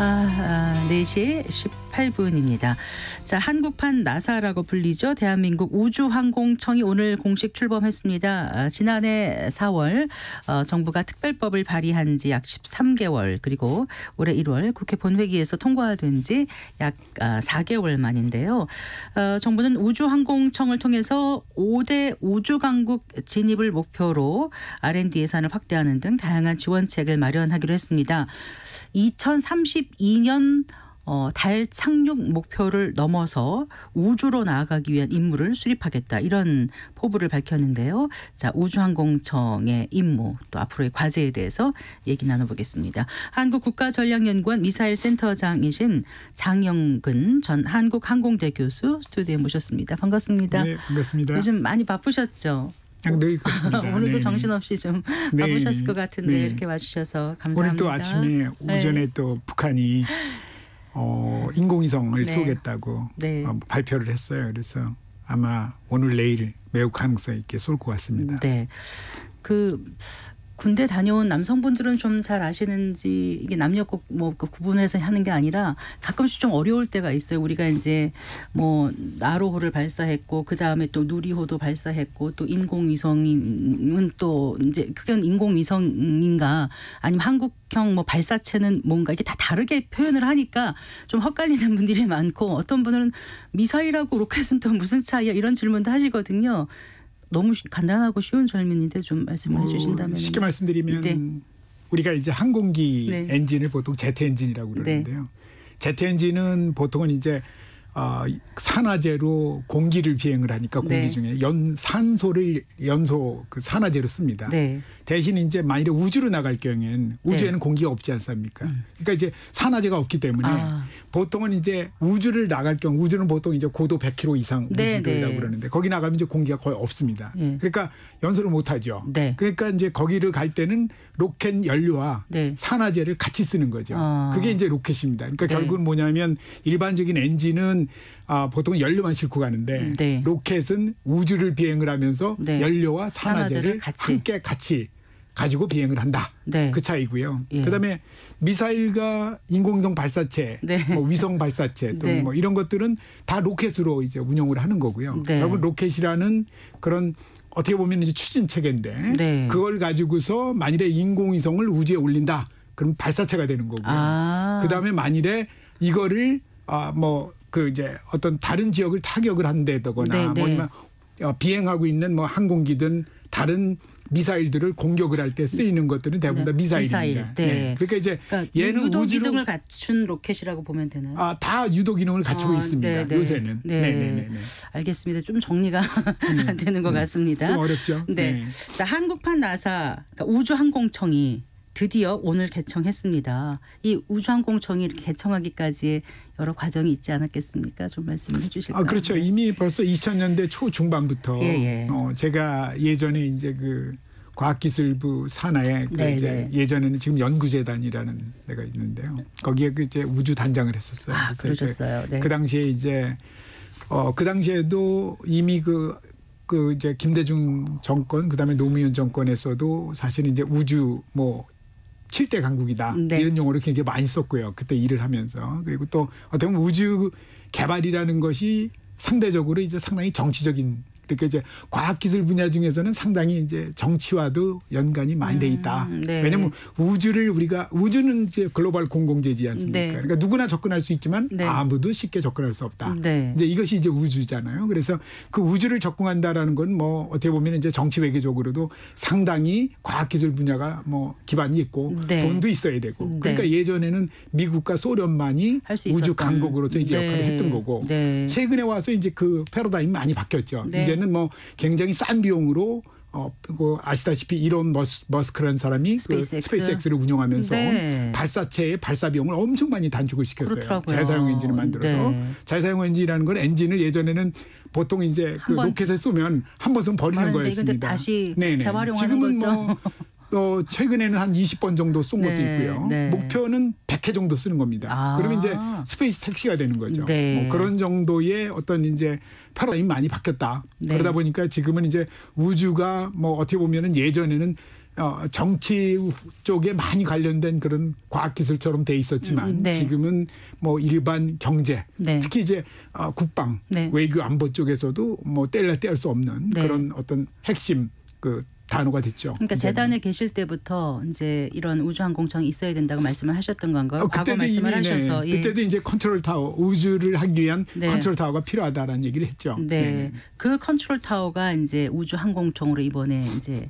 4시 18분입니다. 자, 한국판 나사라고 불리죠. 대한민국 우주항공청이 오늘 공식 출범했습니다. 지난해 4월 정부가 특별법을 발의한 지 약 13개월 그리고 올해 1월 국회 본회의에서 통과된 지 약 4개월 만인데요. 정부는 우주항공청을 통해서 5대 우주강국 진입을 목표로 R&D 예산을 확대하는 등 다양한 지원책을 마련하기로 했습니다. 2032년 달 착륙 목표를 넘어서 우주로 나아가기 위한 임무를 수립하겠다. 이런 포부를 밝혔는데요. 자, 우주항공청의 임무 또 앞으로의 과제에 대해서 얘기 나눠보겠습니다. 한국국가전략연구원 미사일센터장이신 장영근 전 한국항공대 교수 스튜디오에 모셨습니다. 반갑습니다. 네, 반갑습니다. 요즘 많이 바쁘셨죠? 늘 그렇습니다. 오늘도 정신없이 좀 바쁘셨을 것 같은데 이렇게 와주셔서 감사합니다. 오늘 또 아침에 오전에 또 북한이 인공위성을 쏘겠다고 발표를 했어요. 그래서 아마 오늘 내일 매우 가능성 있게 쏠 것 같습니다. 네, 군대 다녀온 남성분들은 좀 잘 아시는지 이게 남녀 꼭 구분을 해서 하는 게 아니라 가끔씩 좀 어려울 때가 있어요. 우리가 이제 나로호를 발사했고 그 다음에 또 누리호도 발사했고 또 인공위성은 또 이제 그게 인공위성인가 아니면 한국형 발사체는 뭔가 이게 다 다르게 표현을 하니까 좀 헛갈리는 분들이 많고 어떤 분들은 미사일하고 로켓은 또 무슨 차이야 이런 질문도 하시거든요. 너무 간단하고 쉬운 질문인데 좀 말씀을 해주신다면. 쉽게 말씀드리면 우리가 이제 항공기 엔진을 보통 제트 엔진이라고 그러는데요. 제트 엔진은 보통은 이제 산화제로 공기를 비행을 하니까 공기 중에 연소 그 산화제로 씁니다. 대신 이제 만일에 우주로 나갈 경우에는 우주에는 공기가 없지 않습니까? 그러니까 이제 산화제가 없기 때문에 보통은 이제 우주를 나갈 경우 우주는 보통 이제 고도 100km 이상 우주라고 그러는데 거기 나가면 이제 공기가 거의 없습니다. 그러니까 연소를 못 하죠. 그러니까 이제 거기를 갈 때는 로켓 연료와 산화제를 같이 쓰는 거죠. 그게 이제 로켓입니다. 그러니까 결국은 뭐냐면 일반적인 엔진은 보통 연료만 싣고 가는데 로켓은 우주를 비행을 하면서 연료와 산화제를 함께 같이 가지고 비행을 한다. 그 차이고요. 그다음에 미사일과 인공위성 발사체, 위성 발사체 또는 이런 것들은 다 로켓으로 이제 운용을 하는 거고요. 결국 로켓이라는 그런 어떻게 보면 이제 추진 체계인데 그걸 가지고서 만일에 인공위성을 우주에 올린다. 그럼 발사체가 되는 거고요. 그다음에 만일에 이거를 이제 어떤 다른 지역을 타격을 한다거나 비행하고 있는 항공기든 다른 미사일들을 공격을 할 때 쓰이는 것들은 대부분 다 미사일입니다. 그러니까 이제 얘는 유도 기능을 갖춘 로켓이라고 보면 되나요? 다 유도 기능을 갖추고 있습니다. 요새는. 알겠습니다. 좀 정리가 안 되는 것 같습니다. 좀 어렵죠. 자, 한국판 나사 그러니까 우주항공청이 드디어 오늘 개청했습니다. 이 우주항공청이 이렇게 개청하기까지의 여러 과정이 있지 않았겠습니까? 좀 말씀을 해 주실까요? 그렇죠. 이미 벌써 2000년대 초중반부터 제가 예전에 이제 그 과학기술부 산하에 예전에는 지금 연구재단이라는 데가 있는데요. 거기에 이제 우주단장을 했었어요. 그러셨어요. 그 당시에 이제 그 당시에도 이미 이제 김대중 정권 그다음에 노무현 정권에서도 사실은 이제 우주 7대 강국이다. 이런 용어를 굉장히 많이 썼고요. 그때 일을 하면서. 그리고 또 어떻게 보면 우주 개발이라는 것이 상대적으로 이제 상당히 정치적인 그러니까 이제 과학기술 분야 중에서는 상당히 이제 정치와도 연관이 많이 돼 있다. 왜냐하면 우주는 이제 글로벌 공공재지 않습니까? 그러니까 누구나 접근할 수 있지만 아무도 쉽게 접근할 수 없다. 이제 이것이 이제 우주잖아요. 그래서 그 우주를 접근한다라는 건 어떻게 보면 이제 정치 외교적으로도 상당히 과학기술 분야가 기반이 있고 돈도 있어야 되고. 그러니까 예전에는 미국과 소련만이 우주 강국으로서 이제 역할을 했던 거고 최근에 와서 이제 그 패러다임이 많이 바뀌었죠. 이제는 굉장히 싼 비용으로 아시다시피 일론 머스크라는 사람이 스페이스X를 운영하면서 발사체의 발사 비용을 엄청 많이 단축을 시켰어요. 자유사용 엔진을 만들어서. 자유사용 엔진이라는 건 엔진을 예전에는 보통 이제 로켓에 쏘면 한 번 쏘면 버리는 거였습니다. 다시 재활용하는 거죠. 최근에는 한 20번 정도 쏜 것도 있고요. 목표는 100회 정도 쓰는 겁니다. 그러면 이제 스페이스 택시가 되는 거죠. 그런 정도의 어떤 이제 패러다임이 많이 바뀌었다. 그러다 보니까 지금은 이제 우주가 어떻게 보면은 예전에는 정치 쪽에 많이 관련된 그런 과학기술처럼 돼 있었지만 네. 지금은 뭐 일반 경제, 네. 특히 이제 국방, 네. 외교 안보 쪽에서도 뭐 뗄래야 뗄 수 없는 네. 그런 어떤 핵심 그 단어가 됐죠. 그러니까 재단에 계실 때부터 이제 이런 우주항공청이 있어야 된다고 말씀을 하셨던 건가요? 과거 말씀을 하셔서. 네. 그때도 이제 컨트롤 타워, 우주를 하기 위한 네. 컨트롤 타워가 필요하다라는 얘기를 했죠. 네. 네. 그 컨트롤 타워가 이제 우주항공청으로 이번에 이제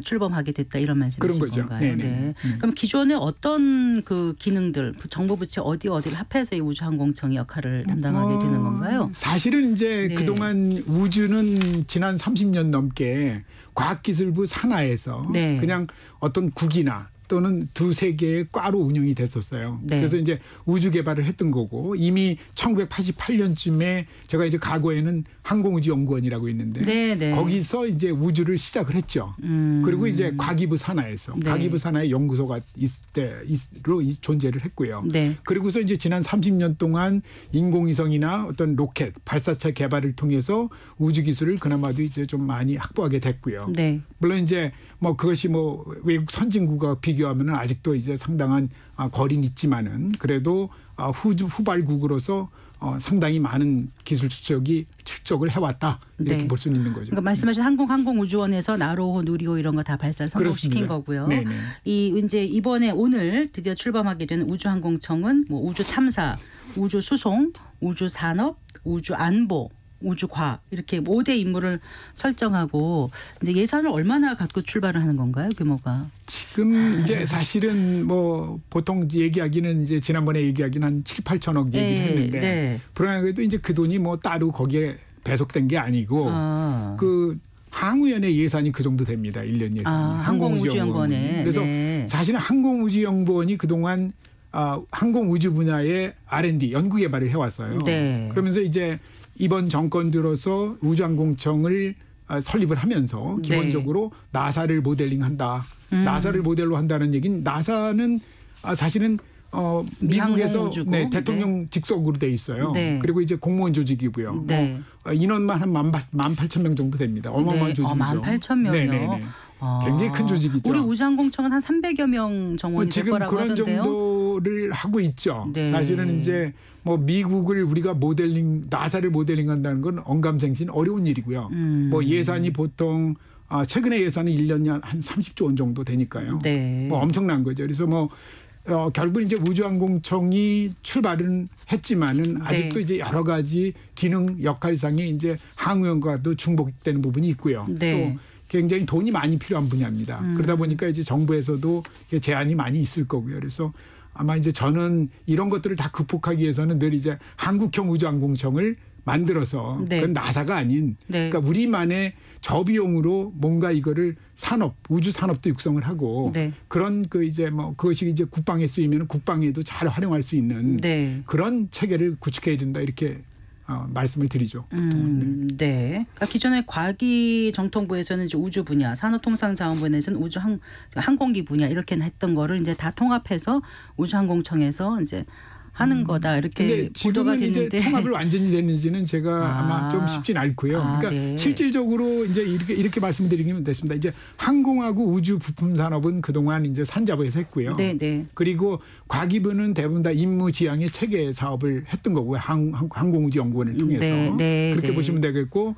출범하게 됐다 이런 말씀이신 그런 거죠. 건가요? 네네. 네. 그럼 기존에 어떤 그 기능들 정부 부처 어디를 합해서 이 우주항공청이 역할을 담당하게 되는 건가요? 사실은 이제 네. 그동안 우주는 지난 30년 넘게 과학기술부 산하에서 네. 그냥 어떤 국이나 또는 두세 개의 과로 운영이 됐었어요. 네. 그래서 이제 우주 개발을 했던 거고 이미 1988년쯤에 제가 이제 과거에는 항공우주연구원이라고 있는데 네, 네. 거기서 이제 우주를 시작을 했죠. 그리고 이제 과기부 산하에서 네. 과기부 산하에 연구소가 로 존재를 했고요. 네. 그리고서 이제 지난 30년 동안 인공위성이나 어떤 로켓 발사체 개발을 통해서 우주 기술을 그나마도 이제 좀 많이 확보하게 됐고요. 네. 물론 이제 뭐 그것이 뭐 외국 선진국과 비교하면은 아직도 이제 상당한 거리는 있지만은 그래도 후발국으로서 상당히 많은 기술 출적을 해왔다 이렇게 네. 볼 수 있는 거죠. 그러니까 말씀하신 항공우주원에서 나로호, 누리호 이런 거 다 발사 성공시킨 그렇습니다. 거고요. 네네. 이 이제 이번에 오늘 드디어 출범하게 되는 우주항공청은 뭐 우주 탐사, 우주 수송, 우주 산업, 우주 안보, 우주과학 이렇게 5대 임무를 설정하고 이제 예산을 얼마나 갖고 출발을 하는 건가요? 규모가? 지금 이제 사실은 뭐 보통 얘기하기는 이제 지난번에 얘기하기는 한 7, 8천억 얘기를 네, 했는데 네. 불안하게도 이제 그 돈이 뭐 따로 거기에 배속된 게 아니고 그 항우연의 예산이 그 정도 됩니다. 1년 예산이. 항공우주연구원에. 그래서 네. 사실은 항공우주연구원이 그동안 항공우주 분야의 R&D 연구 개발을 해왔어요. 네. 그러면서 이제 이번 정권 들어서 우주항공청을 설립을 하면서 네. 기본적으로 나사를 모델링한다. 나사를 모델로 한다는 얘기는 나사는 사실은 미국에서 미항공우주고. 네, 대통령 직속으로 돼 있어요. 네. 그리고 이제 공무원 조직이고요. 네. 인원만 한 18,000명 정도 됩니다. 어마어마한 네. 조직이죠. 18,000명이요. 네네네. 굉장히 큰 조직이죠. 우리 우주항공청은 한 300여 명 정원이 될 지금 거라고 그런 하던데요. 정도를 하고 있죠. 네. 사실은 이제 뭐 미국을 우리가 나사를 모델링한다는 건 언감생신 어려운 일이고요. 뭐 예산이 보통 최근에 예산은 1년에 한 30조 원 정도 되니까요. 네. 뭐 엄청난 거죠. 그래서 뭐 결국 이제 우주항공청이 출발은 했지만은 아직도 이제 여러 가지 기능 역할상에 이제 항우연과도 중복되는 부분이 있고요. 네. 또 굉장히 돈이 많이 필요한 분야입니다. 그러다 보니까 이제 정부에서도 제한이 많이 있을 거고요. 그래서 아마 이제 저는 이런 것들을 다 극복하기 위해서는 늘 이제 한국형 우주항공청을 만들어서 네. 그건 나사가 아닌 네. 그러니까 우리만의 저비용으로 뭔가 이거를 우주 산업도 육성을 하고 네. 그런 이제 뭐 그것이 이제 국방에 쓰이면 국방에도 잘 활용할 수 있는 네. 그런 체계를 구축해야 된다 이렇게 말씀을 드리죠. 보통. 네. 그러니까 기존의 과기정통부에서는 이제 우주 분야, 산업통상자원부에서는 항공기 분야 이렇게 했던 거를 이제 다 통합해서 우주항공청에서 이제 하는 거다 이렇게 근데 보도가 지금은 이제 됐는데 통합을 완전히 됐는지는 제가 아마 좀 쉽진 않고요. 그러니까 네. 실질적으로 이제 이렇게 말씀드리면 됐습니다. 이제 항공하고 우주 부품 산업은 그동안 이제 산자부에서 했고요. 네, 네. 그리고 과기부는 대부분 다 임무 지향의 체계 사업을 했던 거고요. 항공우주연구원을 통해서 네, 그렇게 네. 보시면 되겠고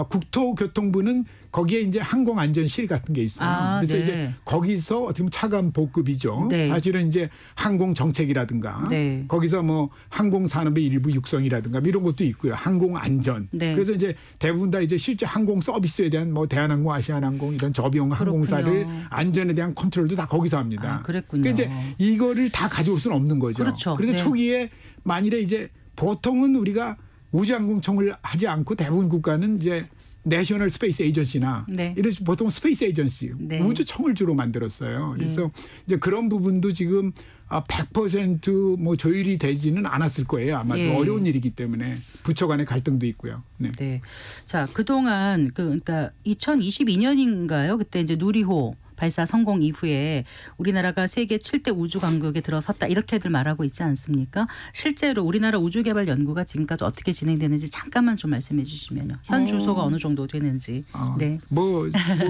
국토교통부는 거기에 이제 항공안전실 같은 게 있어요. 그래서 네. 이제 거기서 어떻게 보면 차관 보급이죠. 네. 사실은 이제 항공정책이라든가 네. 거기서 뭐 항공산업의 일부 육성이라든가 이런 것도 있고요. 항공안전. 네. 그래서 이제 대부분 다 이제 실제 항공 서비스에 대한 뭐 대한항공, 아시아나항공 이런 저비용 항공사를 그렇군요. 안전에 대한 컨트롤도 다 거기서 합니다. 그랬군요. 그러니까 이제 이거를 다 가져올 수는 없는 거죠. 그렇죠. 그래서 네. 초기에 만일에 이제 보통은 우리가 우주항공청을 하지 않고 대부분 국가는 이제 내셔널 스페이스 에이전시나 네. 이런 보통 스페이스 에이전시 네. 우주청을 주로 만들었어요. 그래서 이제 그런 부분도 지금 100% 뭐 조율이 되지는 않았을 거예요. 아마 예. 어려운 일이기 때문에 부처 간의 갈등도 있고요. 네. 네. 자, 그동안 그러니까 2022년인가요? 그때 이제 누리호 발사 성공 이후에 우리나라가 세계 7대 우주 강국에 들어섰다 이렇게들 말하고 있지 않습니까? 실제로 우리나라 우주개발 연구가 지금까지 어떻게 진행되는지 잠깐만 좀 말씀해 주시면요. 현 주소가 어느 정도 되는지. 네. 뭐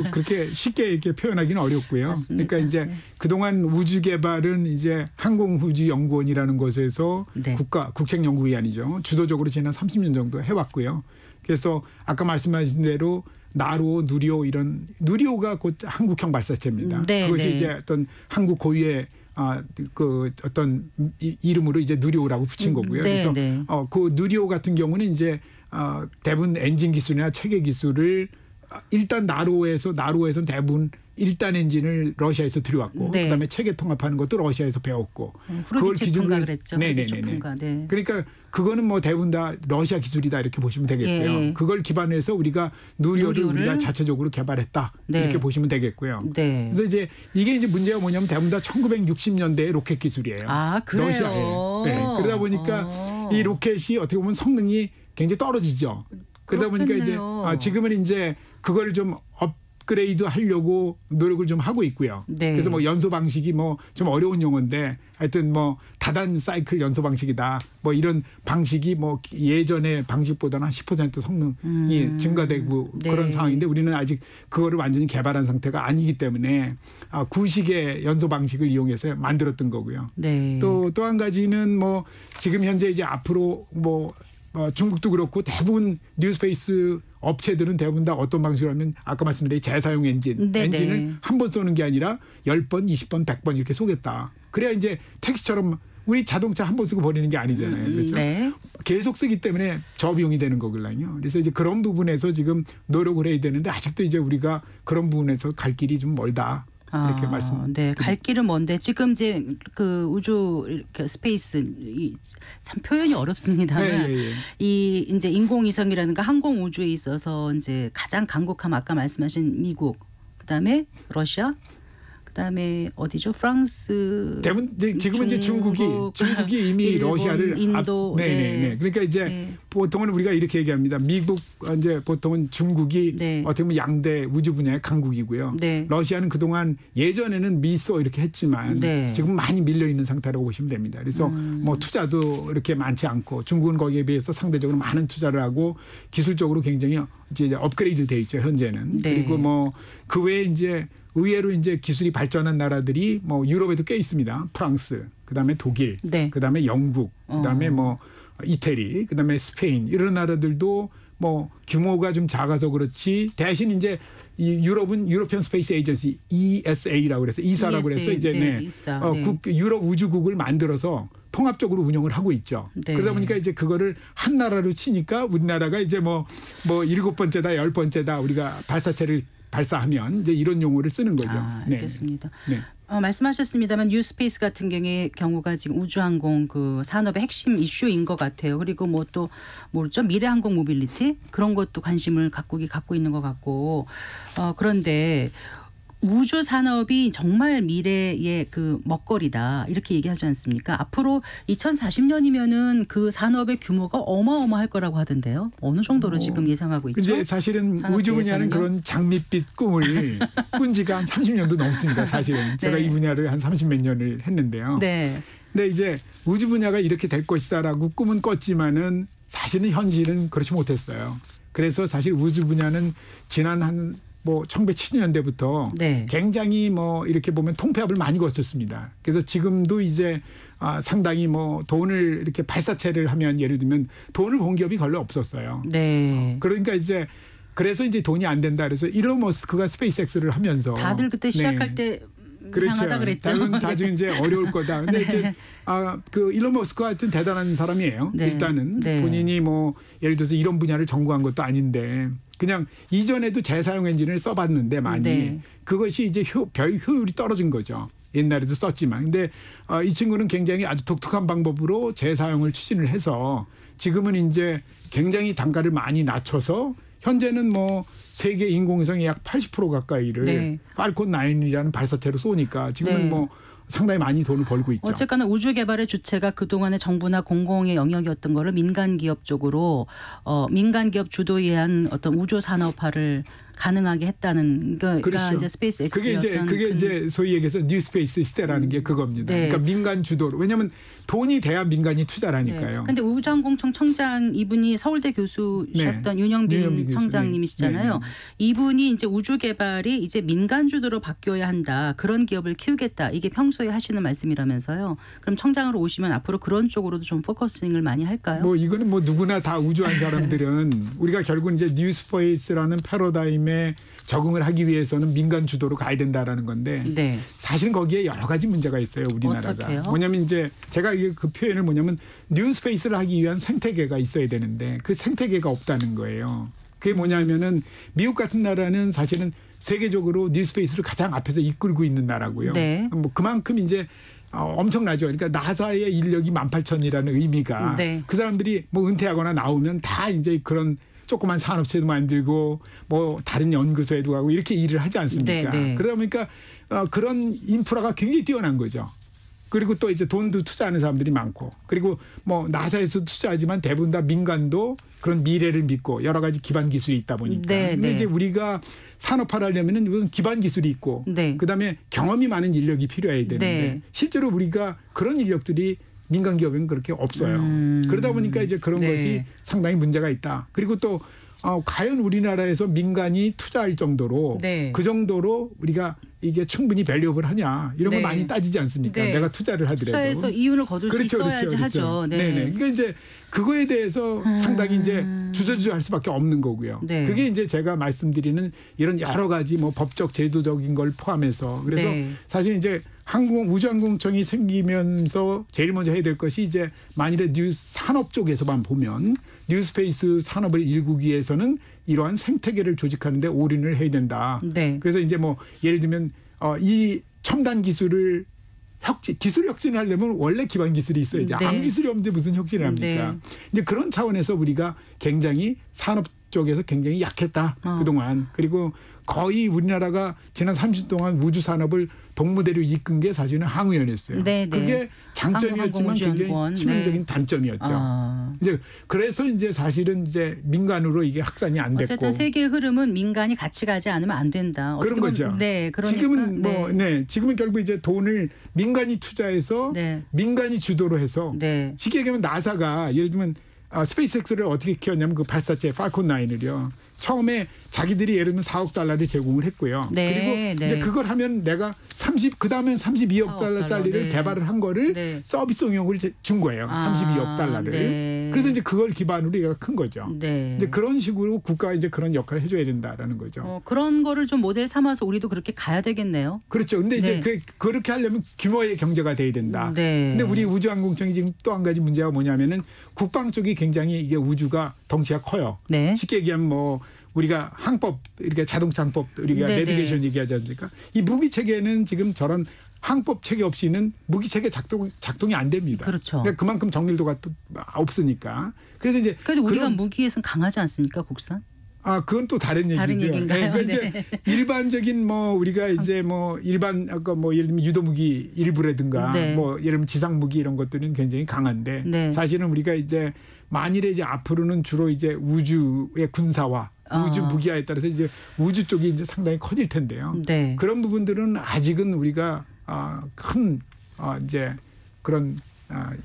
그렇게 쉽게 이렇게 표현하기는 어렵고요. 맞습니다. 그러니까 이제 네. 그동안 우주개발은 이제 항공우주연구원이라는 곳에서 네. 국책연구위원이죠. 주도적으로 지난 30년 정도 해왔고요. 그래서 아까 말씀하신 대로 나로, 누리호 이런 누리호가 곧 한국형 발사체입니다. 네, 그것이 네. 이제 어떤 한국 고유의 그 어떤 이름으로 이제 누리호라고 붙인 거고요. 네, 그래서 네. 그 누리호 같은 경우는 이제 대부분 엔진 기술이나 체계 기술을 일단 나로에서 대부분 1단 엔진을 러시아에서 들여왔고 네. 그다음에 체계 통합하는 것도 러시아에서 배웠고 후르디체프인가 그랬죠. 네네네. 후르디체프인가. 네. 그러니까 그거는 뭐 대부분 다 러시아 기술이다 이렇게 보시면 되겠고요. 예. 그걸 기반해서 우리가 누리호를 누리호를 우리가 자체적으로 개발했다 네. 이렇게 보시면 되겠고요. 네. 그래서 이제 이게 이제 문제가 뭐냐면 대부분 다 1960년대의 로켓 기술이에요. 아, 그래요? 러시아에. 네. 그러다 보니까 이 로켓이 어떻게 보면 성능이 굉장히 떨어지죠. 그러다 보니까 이제 그렇겠네요. 지금은 이제 그걸 좀 업그레이드 하려고 노력을 좀 하고 있고요. 네. 그래서 뭐 연소 방식이 뭐 좀 어려운 용어인데 하여튼 뭐 다단 사이클 연소 방식이다. 뭐 이런 방식이 뭐 예전의 방식보다는 한 10% 성능이 증가되고 네. 그런 상황인데 우리는 아직 그거를 완전히 개발한 상태가 아니기 때문에 구식의 연소 방식을 이용해서 만들었던 거고요. 네. 또 한 가지는 뭐 지금 현재 이제 앞으로 뭐 중국도 그렇고 대부분 뉴스페이스 업체들은 대부분 다 어떤 방식으로 하면 아까 말씀드린 재사용 엔진을 한 번 쏘는 게 아니라 10번, 20번, 100번 이렇게 쏘겠다. 그래야 이제 택시처럼 우리 자동차 한 번 쓰고 버리는 게 아니잖아요. 그렇죠? 네. 계속 쓰기 때문에 저비용이 되는 거거든요. 그래서 이제 그런 부분에서 지금 노력을 해야 되는데 아직도 이제 우리가 그런 부분에서 갈 길이 좀 멀다. 이렇게 말씀. 네, 갈 길은 먼데 지금 이제 그 우주 이렇게 스페이스 참 표현이 어렵습니다만 이 이제 인공위성이라든가 항공 우주에 있어서 이제 가장 강국하면 아까 말씀하신 미국, 그다음에 러시아, 그다음에 어디죠? 프랑스. 대부분 지금은 이제 중국이 이미 일본, 러시아를 인도. 네네네. 그러니까 이제 보통은 우리가 이렇게 얘기합니다. 미국 이제 보통은 중국이 어떻게 보면 양대 우주 분야의 강국이고요. 네. 러시아는 그동안 예전에는 미소 이렇게 했지만 지금 많이 밀려 있는 상태라고 보시면 됩니다. 그래서 뭐 투자도 이렇게 많지 않고 중국은 거기에 비해서 상대적으로 많은 투자를 하고 기술적으로 굉장히 이제 업그레이드 돼 있죠 현재는. 네. 그리고 뭐 그 외에 이제 의외로 이제 기술이 발전한 나라들이 뭐 유럽에도 꽤 있습니다. 프랑스, 그다음에 독일, 그다음에 영국, 그다음에 뭐 이태리, 그다음에 스페인 이런 나라들도 뭐 규모가 좀 작아서 그렇지 대신 이제 이 유럽은 유로피언 스페이스 에이전시 ESA라고 그래서 이사라고 그래서 이제 유럽 우주국을 만들어서 통합적으로 운영을 하고 있죠. 네. 그러다 보니까 이제 그거를 한 나라로 치니까 우리나라가 이제 뭐 7번째다 10번째다 우리가 발사체를 발사하면 이제 이런 용어를 쓰는 거죠. 알겠습니다. 네. 말씀하셨습니다만 뉴스페이스 같은 경우가 지금 우주항공 그 산업의 핵심 이슈인 것 같아요. 그리고 뭐 또 뭐죠? 미래항공 모빌리티 그런 것도 관심을 갖고 있는 것 같고 그런데 우주 산업이 정말 미래의 그 먹거리다 이렇게 얘기하지 않습니까? 앞으로 2040년이면은 그 산업의 규모가 어마어마할 거라고 하던데요. 어느 정도로 지금 예상하고 있죠? 이제 사실은 우주 분야는 그런 장밋빛 꿈을 꾼 지가 한 30년도 넘습니다. 사실은 제가 이 분야를 한 30몇 년을 했는데요. 네. 근데 이제 우주 분야가 이렇게 될 것이다라고 꿈은 꿨지만은 사실은 현실은 그렇지 못했어요. 그래서 사실 우주 분야는 지난 뭐 1970년대부터 굉장히 뭐 이렇게 보면 통폐합을 많이 거쳤습니다. 그래서 지금도 이제 상당히 뭐 돈을 이렇게 발사체를 하면 예를 들면 돈을 본 기업이 별로 없었어요. 네. 그러니까 이제 그래서 이제 돈이 안 된다 그래서 일론 머스크가 스페이스X를 하면서 다들 그때 시작할 때 이상하다 그랬죠. 나중에 이제 어려울 거다. 근데 이제 그 일론 머스크가 하여튼 대단한 사람이에요. 일단은 본인이 뭐 예를 들어서 이런 분야를 전공한 것도 아닌데 그냥 이전에도 재사용 엔진을 써봤는데 많이 그것이 이제 효율이 떨어진 거죠. 옛날에도 썼지만. 근데 이 친구는 굉장히 아주 독특한 방법으로 재사용을 추진을 해서 지금은 이제 굉장히 단가를 많이 낮춰서 현재는 뭐 세계 인공위성의 약 80% 가까이를 팔콘 9이라는 발사체로 쏘니까 지금은 뭐 상당히 많이 돈을 벌고 있죠. 어쨌거나 우주 개발의 주체가 그동안의 정부나 공공의 영역이었던 거를 민간 기업 쪽으로 민간 기업 주도에 한 어떤 우주 산업화를 가능하게 했다는 그러니까 그렇죠. 이제 스페이스 X였던 그게 이제 소위 얘기해서 뉴스페이스 시대라는 게 그겁니다. 네. 그러니까 민간 주도로. 왜냐하면 돈이 돼야 민간이 투자라니까요. 그런데 우주항공청 청장 이분이 서울대 교수셨던 윤영빈 청장님이시잖아요. 네. 이분이 이제 우주 개발이 이제 민간 주도로 바뀌어야 한다. 그런 기업을 키우겠다. 이게 평소에 하시는 말씀이라면서요. 그럼 청장으로 오시면 앞으로 그런 쪽으로도 좀 포커싱을 많이 할까요? 뭐 이거는 뭐 누구나 다 우주한 사람들은 우리가 결국 이제 뉴스페이스라는 패러다임에 적응을 하기 위해서는 민간 주도로 가야 된다라는 건데 네. 사실은 거기에 여러 가지 문제가 있어요. 우리나라가. 어떡해요? 뭐냐면 이제 제가 이게 그 표현을 뭐냐면 뉴스페이스를 하기 위한 생태계가 있어야 되는데 그 생태계가 없다는 거예요. 그게 뭐냐면은 미국 같은 나라는 사실은 세계적으로 뉴스페이스를 가장 앞에서 이끌고 있는 나라고요. 네. 뭐 그만큼 이제 엄청나죠. 그러니까 나사의 인력이 18,000이라는 의미가 네. 그 사람들이 뭐 은퇴하거나 나오면 다 이제 그런 조그만 산업체도 만들고 뭐 다른 연구소에도 가고 이렇게 일을 하지 않습니까? 네, 네. 그러다 보니까 그런 인프라가 굉장히 뛰어난 거죠. 그리고 또 이제 돈도 투자하는 사람들이 많고 그리고 뭐 나사에서 투자하지만 대부분 다 민간도 그런 미래를 믿고 여러 가지 기반 기술이 있다 보니까. 네, 근데 네. 이제 우리가 산업화하려면은 이건 기반 기술이 있고 네. 그다음에 경험이 많은 인력이 필요해야 되는데 네. 실제로 우리가 그런 인력들이 민간 기업에는 그렇게 없어요. 그러다 보니까 이제 그런 네. 것이 상당히 문제가 있다. 그리고 또 과연 우리나라에서 민간이 투자할 정도로 네. 그 정도로 우리가 이게 충분히 밸류업을 하냐 이런 거 네. 많이 따지지 않습니까? 네. 내가 투자를 하더라도. 투자해서 이윤을 거둘 수 있어야지 하죠. 네. 네네. 그러니까 이제 그거에 대해서 상당히 이제 주저주저할 수밖에 없는 거고요. 네. 그게 이제 제가 말씀드리는 이런 여러 가지 뭐 법적 제도적인 걸 포함해서 그래서 네. 사실 이제 우주항공청이 생기면서 제일 먼저 해야 될 것이 이제 만일에 산업 쪽에서만 보면 뉴스페이스 산업을 일구기 위해서는 이러한 생태계를 조직하는데 올인을 해야 된다. 네. 그래서 이제 뭐 예를 들면 이 첨단 기술을 기술 혁신을 하려면 원래 기반 기술이 있어야지. 네. 아무 기술이 없는데 무슨 혁신을 합니까? 네. 이제 그런 차원에서 우리가 굉장히 산업 쪽에서 굉장히 약했다. 그동안. 그리고 거의 우리나라가 지난 30년 동안 우주 산업을 동무대로 이끈 게 사실은 항우연이었어요. 네, 네. 그게 장점이었지만 굉장히 치명적인 네. 단점이었죠. 이제 그래서 이제 사실은 이제 민간으로 이게 확산이 안 됐고. 어쨌든 세계의 흐름은 민간이 같이 가지 않으면 안 된다. 그런 거죠. 네, 그러니까 지금은 지금은 결국 이제 돈을 민간이 투자해서 네. 민간이 주도로 해서 네. 쉽게 얘기하면 나사가 예를 들면 스페이스X를 어떻게 키웠냐면 그 발사체 팔콘 9을요. 처음에 자기들이 예를 들면 4억 달러를 제공을 했고요. 네, 그리고 네. 이제 그걸 하면 내가 그다음엔 32억 달러짜리를 네. 개발을 한 거를 네. 서비스 용역을 준 거예요. 32억 달러를. 네. 그래서 이제 그걸 기반으로 얘가 큰 거죠. 네. 이제 그런 식으로 국가가 이제 그런 역할을 해줘야 된다라는 거죠. 그런 거를 좀 모델 삼아서 우리도 그렇게 가야 되겠네요. 그렇죠. 근데 네. 이제 그렇게 하려면 규모의 경제가 돼야 된다. 네. 근데 우리 우주항공청이 지금 또 한 가지 문제가 뭐냐면은 국방 쪽이 굉장히 이게 우주가 덩치가 커요. 네. 쉽게 얘기하면 뭐 우리가 항법, 이렇게 자동차 항법, 우리가 네, 내비게이션 네. 얘기하지 않습니까? 이 무기 체계는 지금 저런 항법 체계 없이는 무기 체계 작동이 안 됩니다. 그렇죠. 그러니까 그만큼 정밀도가 또 없으니까. 그래서 이제 그래도 우리가 무기에선 강하지 않습니까, 국산? 그건 또 다른 얘기고요. 다른 얘기인가요? 그러니까 이제 일반적인 뭐 우리가 이제 뭐 일반 아까 뭐 예를 들면 유도무기 일부라든가 네. 뭐 예를 들면 지상무기 이런 것들은 굉장히 강한데 네. 사실은 우리가 이제 만일에 이제 앞으로는 주로 이제 우주의 군사화 우주 무기화에 따라서 이제 우주 쪽이 이제 상당히 커질 텐데요. 네. 그런 부분들은 아직은 우리가 큰 이제 그런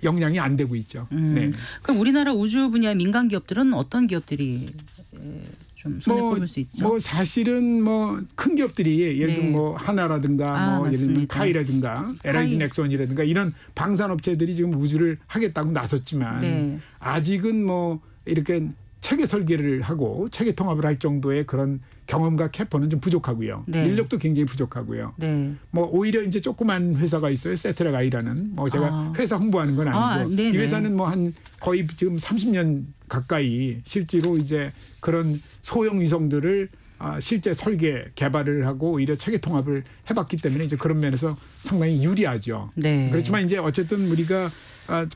역량이 안 되고 있죠. 네. 그럼 우리나라 우주 분야 민간 기업들은 어떤 기업들이 좀 손에 꼽을 수 있죠? 뭐 사실은 뭐 큰 기업들이 예를 들면 뭐 하나라든가 뭐 예를 들면 카이라든가 LIG 넥슨이라든가 이런 방산업체들이 지금 우주를 하겠다고 나섰지만 네. 아직은 뭐 이렇게 체계 설계를 하고 체계 통합을 할 정도의 그런 경험과 캐퍼는 좀 부족하고요. 네. 인력도 굉장히 부족하고요. 네. 뭐 오히려 이제 조그만 회사가 있어요. 세트랙 아이라는 뭐 제가 회사 홍보하는 건 아니고 이 회사는 뭐 한 거의 지금 30년 가까이 실제로 이제 그런 소형 위성들을 실제 설계 개발을 하고 오히려 체계 통합을 해봤기 때문에 이제 그런 면에서 상당히 유리하죠. 네. 그렇지만 이제 어쨌든 우리가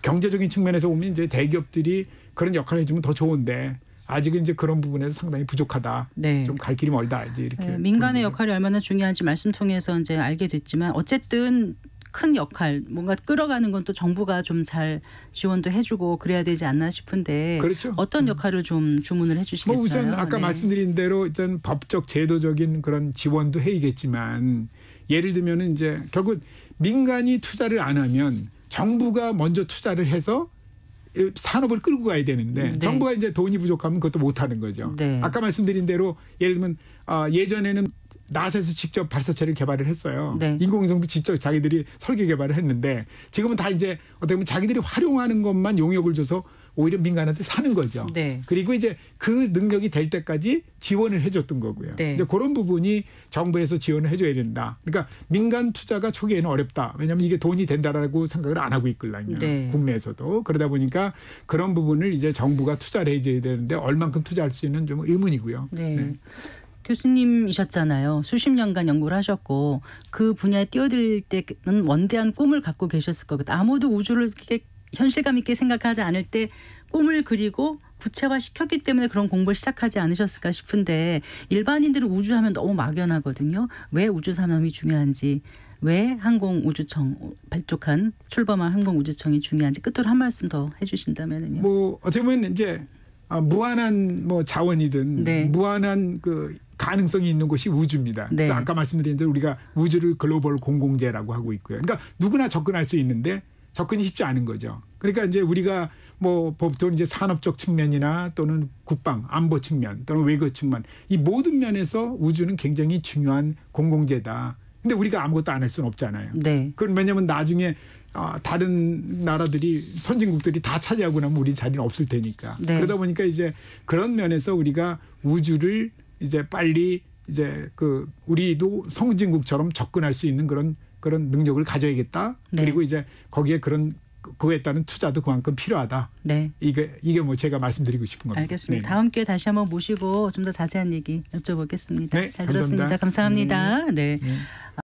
경제적인 측면에서 보면 이제 대기업들이 그런 역할을 해주면 더 좋은데 아직은 이제 그런 부분에서 상당히 부족하다. 네. 좀 갈 길이 멀다. 이제 이렇게 민간의 역할이 얼마나 중요한지 말씀 통해서 이제 알게 됐지만 어쨌든 큰 역할 뭔가 끌어가는 건 또 정부가 좀 잘 지원도 해주고 그래야 되지 않나 싶은데 그렇죠. 어떤 역할을 좀 주문을 해주시겠어요? 뭐 우선 아까 네. 말씀드린 대로 일단 법적 제도적인 그런 지원도 해야겠지만 예를 들면은 이제 결국 민간이 투자를 안 하면 정부가 먼저 투자를 해서 산업을 끌고 가야 되는데 네. 정부가 이제 돈이 부족하면 그것도 못 하는 거죠. 네. 아까 말씀드린 대로 예를 들면 예전에는 낫에서 직접 발사체를 개발을 했어요. 네. 인공위성도 직접 자기들이 설계 개발을 했는데 지금은 다 이제 어떻게 보면 자기들이 활용하는 것만 용역을 줘서 오히려 민간한테 사는 거죠. 네. 그리고 이제 그 능력이 될 때까지 지원을 해줬던 거고요. 네. 이제 그런 부분이 정부에서 지원을 해줘야 된다. 그러니까 민간 투자가 초기에는 어렵다. 왜냐하면 이게 돈이 된다라고 생각을 안 하고 있거든요. 네. 국내에서도. 그러다 보니까 그런 부분을 이제 정부가 투자를 해줘야 되는데 얼만큼 투자할 수 있는 좀 의문이고요. 네. 네. 교수님이셨잖아요. 수십 년간 연구를 하셨고 그 분야에 뛰어들 때는 원대한 꿈을 갖고 계셨을 거거든요. 아무도 우주를 이렇게 현실감 있게 생각하지 않을 때 꿈을 그리고 구체화시켰기 때문에 그런 공부를 시작하지 않으셨을까 싶은데 일반인들은 우주하면 너무 막연하거든요. 왜 우주 산업이 중요한지 왜 항공우주청 발족한 출범한 항공우주청이 중요한지 끝으로 한 말씀 더 해주신다면요. 뭐 어떻게 보면 이제 무한한 뭐 자원이든 네. 무한한 그 가능성이 있는 곳이 우주입니다. 네. 그래서 아까 말씀드린 대로 우리가 우주를 글로벌 공공재라고 하고 있고요. 그러니까 누구나 접근할 수 있는데 접근이 쉽지 않은 거죠. 그러니까 이제 우리가 뭐 보통 이제 산업적 측면이나 또는 국방, 안보 측면 또는 외교 측면 이 모든 면에서 우주는 굉장히 중요한 공공재다. 근데 우리가 아무것도 안 할 수는 없잖아요. 네. 그건 왜냐하면 나중에 다른 나라들이 선진국들이 다 차지하고 나면 우리 자리는 없을 테니까. 네. 그러다 보니까 이제 그런 면에서 우리가 우주를 이제 빨리 이제 그 우리도 선진국처럼 접근할 수 있는 그런 능력을 가져야겠다. 네. 그리고 이제 거기에 그거에 따른 투자도 그만큼 필요하다. 네. 이게 뭐 제가 말씀드리고 싶은 겁니다. 알겠습니다. 네. 다음 기회에 다시 한번 모시고 좀 더 자세한 얘기 여쭤보겠습니다. 네, 잘 들었습니다. 감사합니다. 감사합니다. 네. 네.